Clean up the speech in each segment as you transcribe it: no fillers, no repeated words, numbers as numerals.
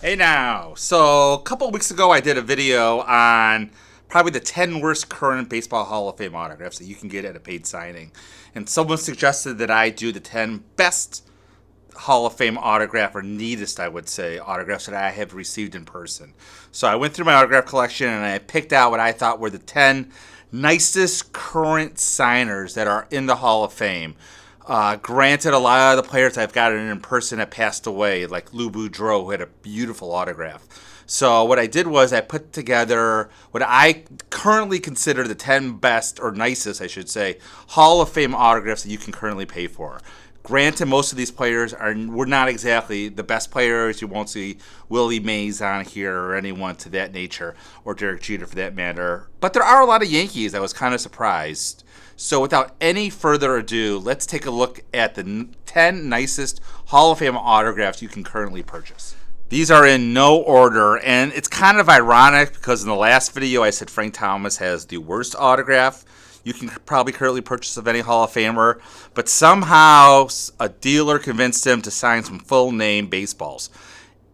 Hey now. So, a couple of weeks ago, I did a video on probably the 10 worst current Baseball Hall of Fame autographs that you can get at a paid signing. And someone suggested that I do the 10 best Hall of Fame autograph, or neatest, I would say, autographs that I have received in person. So, I went through my autograph collection and I picked out what I thought were the 10 nicest current signers that are in the Hall of Fame. Granted, a lot of the players I've gotten in person have passed away, like Lou Boudreau, who had a beautiful autograph. So what I did was I put together what I currently consider the 10 best, or nicest, I should say, Hall of Fame autographs that you can currently pay for. Granted, most of these players were not exactly the best players. You won't see Willie Mays on here or anyone to that nature, or Derek Jeter for that matter. But there are a lot of Yankees. I was kind of surprised. So without any further ado, let's take a look at the 10 nicest Hall of Fame autographs you can currently purchase. These are in no order, and it's kind of ironic because in the last video I said Frank Thomas has the worst autograph you can probably currently purchase of any Hall of Famer, but somehow a dealer convinced him to sign some full name baseballs.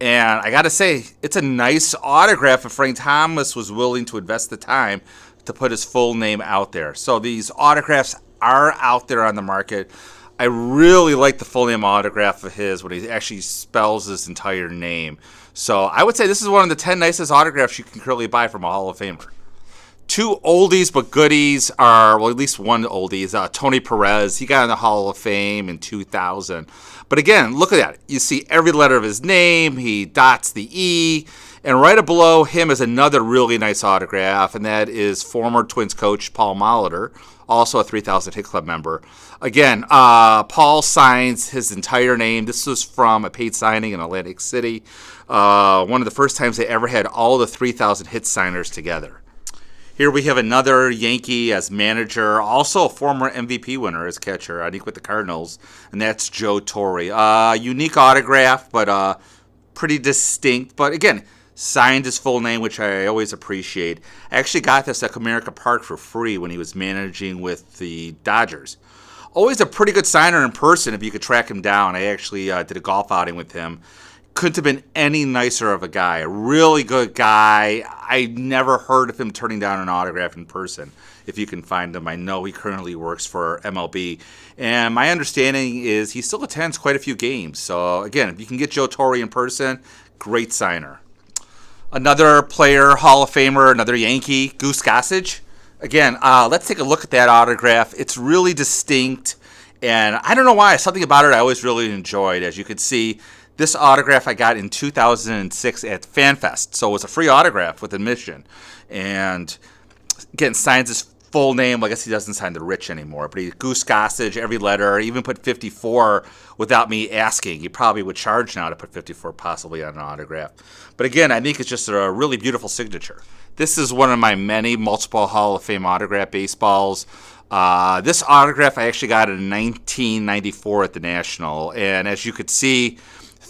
And I got to say, it's a nice autograph if Frank Thomas was willing to invest the time to put his full name out there. So these autographs are out there on the market. I really like the full name autograph of his when he actually spells his entire name. So I would say this is one of the 10 nicest autographs you can currently buy from a Hall of Famer. Two oldies but goodies are, well, at least one oldie is Tony Perez. He got in the Hall of Fame in 2000. But again, look at that. You see every letter of his name. He dots the E. And right below him is another really nice autograph, and that is former Twins coach Paul Molitor, also a 3,000 Hit Club member. Again, Paul signs his entire name. This was from a paid signing in Atlantic City. One of the first times they ever had all the 3,000 hit signers together. Here we have another Yankee as manager, also a former MVP winner as catcher, I think with the Cardinals, and that's Joe Torre. Unique autograph, but pretty distinct. But again, signed his full name, which I always appreciate. I actually got this at Comerica Park for free when he was managing with the Dodgers. Always a pretty good signer in person if you could track him down. I actually did a golf outing with him. Couldn't have been any nicer of a guy. A really good guy. I never heard of him turning down an autograph in person. If you can find him, I know he currently works for MLB. And my understanding is he still attends quite a few games. So again, if you can get Joe Torre in person, great signer. Another player, Hall of Famer, another Yankee, Goose Gossage. Again, let's take a look at that autograph. It's really distinct, and I don't know why. Something about it I always really enjoyed. As you can see, this autograph I got in 2006 at FanFest, so it was a free autograph with admission. And again, signs his full name. I guess he doesn't sign the Rich anymore, but he Goose Gossage, every letter, even put 54 without me asking. He probably would charge now to put 54 possibly on an autograph. But again, I think it's just a really beautiful signature. This is one of my many multiple Hall of Fame autograph baseballs. This autograph I actually got in 1994 at the National, and as you could see,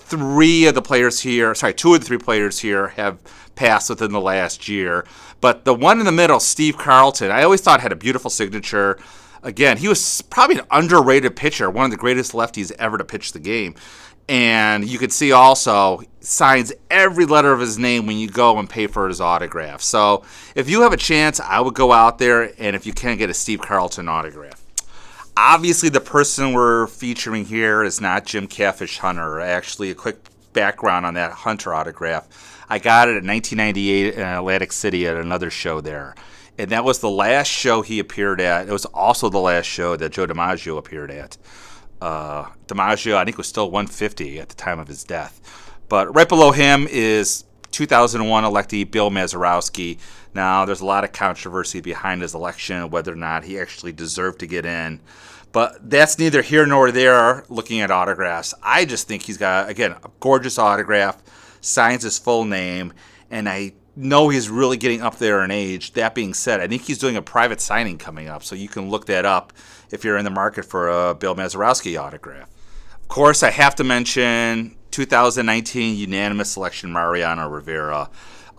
two of the three players here have passed within the last year. But the one in the middle, Steve Carlton, I always thought had a beautiful signature. Again, he was probably an underrated pitcher, one of the greatest lefties ever to pitch the game. And you could see also signs every letter of his name when you go and pay for his autograph. So if you have a chance, I would go out there, and if you can, get a Steve Carlton autograph. Obviously, the person we're featuring here is not Jim Catfish Hunter. Actually, a quick background on that Hunter autograph. I got it in 1998 in Atlantic City at another show there. And that was the last show he appeared at. It was also the last show that Joe DiMaggio appeared at. DiMaggio, I think, was still 150 at the time of his death. But right below him is 2001 electee Bill Mazeroski. Now, there's a lot of controversy behind his election, whether or not he actually deserved to get in. But that's neither here nor there looking at autographs. I just think he's got, again, a gorgeous autograph, signs his full name, and I know he's really getting up there in age. That being said, I think he's doing a private signing coming up, so you can look that up if you're in the market for a Bill Mazeroski autograph. Of course, I have to mention 2019 unanimous selection Mariano Rivera.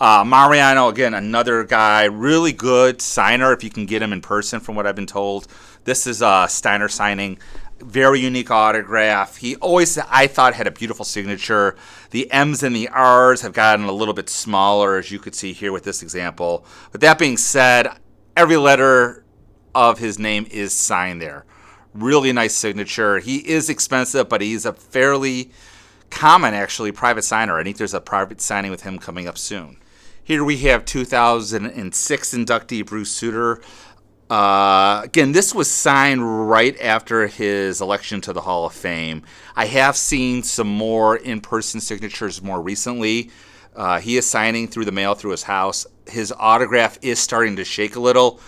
Mariano, again, another guy, really good signer if you can get him in person from what I've been told. This is a Steiner signing. Very unique autograph. He always, I thought, had a beautiful signature. The M's and the R's have gotten a little bit smaller, as you could see here with this example. But that being said, every letter of his name is signed there. Really nice signature. He is expensive, but he's a fairly common, actually, private signer. I think there's a private signing with him coming up soon. Here we have 2006 inductee Bruce Sutter. Again, this was signed right after his election to the Hall of Fame. I have seen some more in-person signatures more recently. He is signing through the mail through his house. His autograph is starting to shake a little.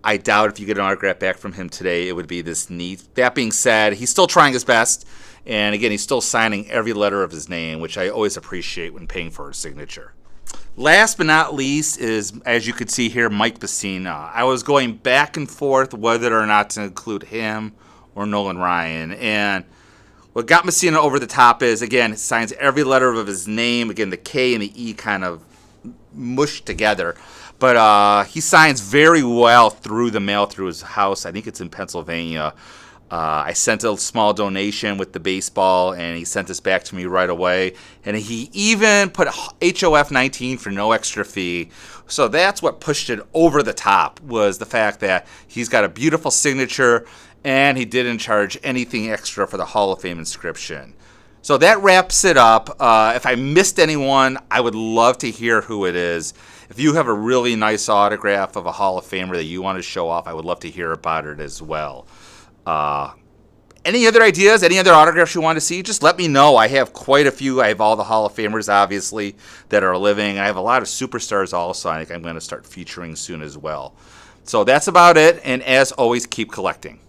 I doubt if you get an autograph back from him today, it would be this neat. That being said, he's still trying his best. And again, he's still signing every letter of his name, which I always appreciate when paying for a signature. Last but not least is, as you can see here, Mike Besina. I was going back and forth whether or not to include him or Nolan Ryan. And what got Besina over the top is, again, he signs every letter of his name. Again, the K and the E kind of mushed together. But he signs very well through the mail through his house. I think it's in Pennsylvania. I sent a small donation with the baseball, and he sent this back to me right away. And he even put HOF 19 for no extra fee. So that's what pushed it over the top, was the fact that he's got a beautiful signature, and he didn't charge anything extra for the Hall of Fame inscription. So that wraps it up. If I missed anyone, I would love to hear who it is. If you have a really nice autograph of a Hall of Famer that you want to show off, I would love to hear about it as well. Any other ideas, any other autographs you want to see, just let me know. I have quite a few. I have all the Hall of Famers, obviously, that are living. I have a lot of superstars also I think I'm going to start featuring soon as well. So that's about it, and as always, keep collecting.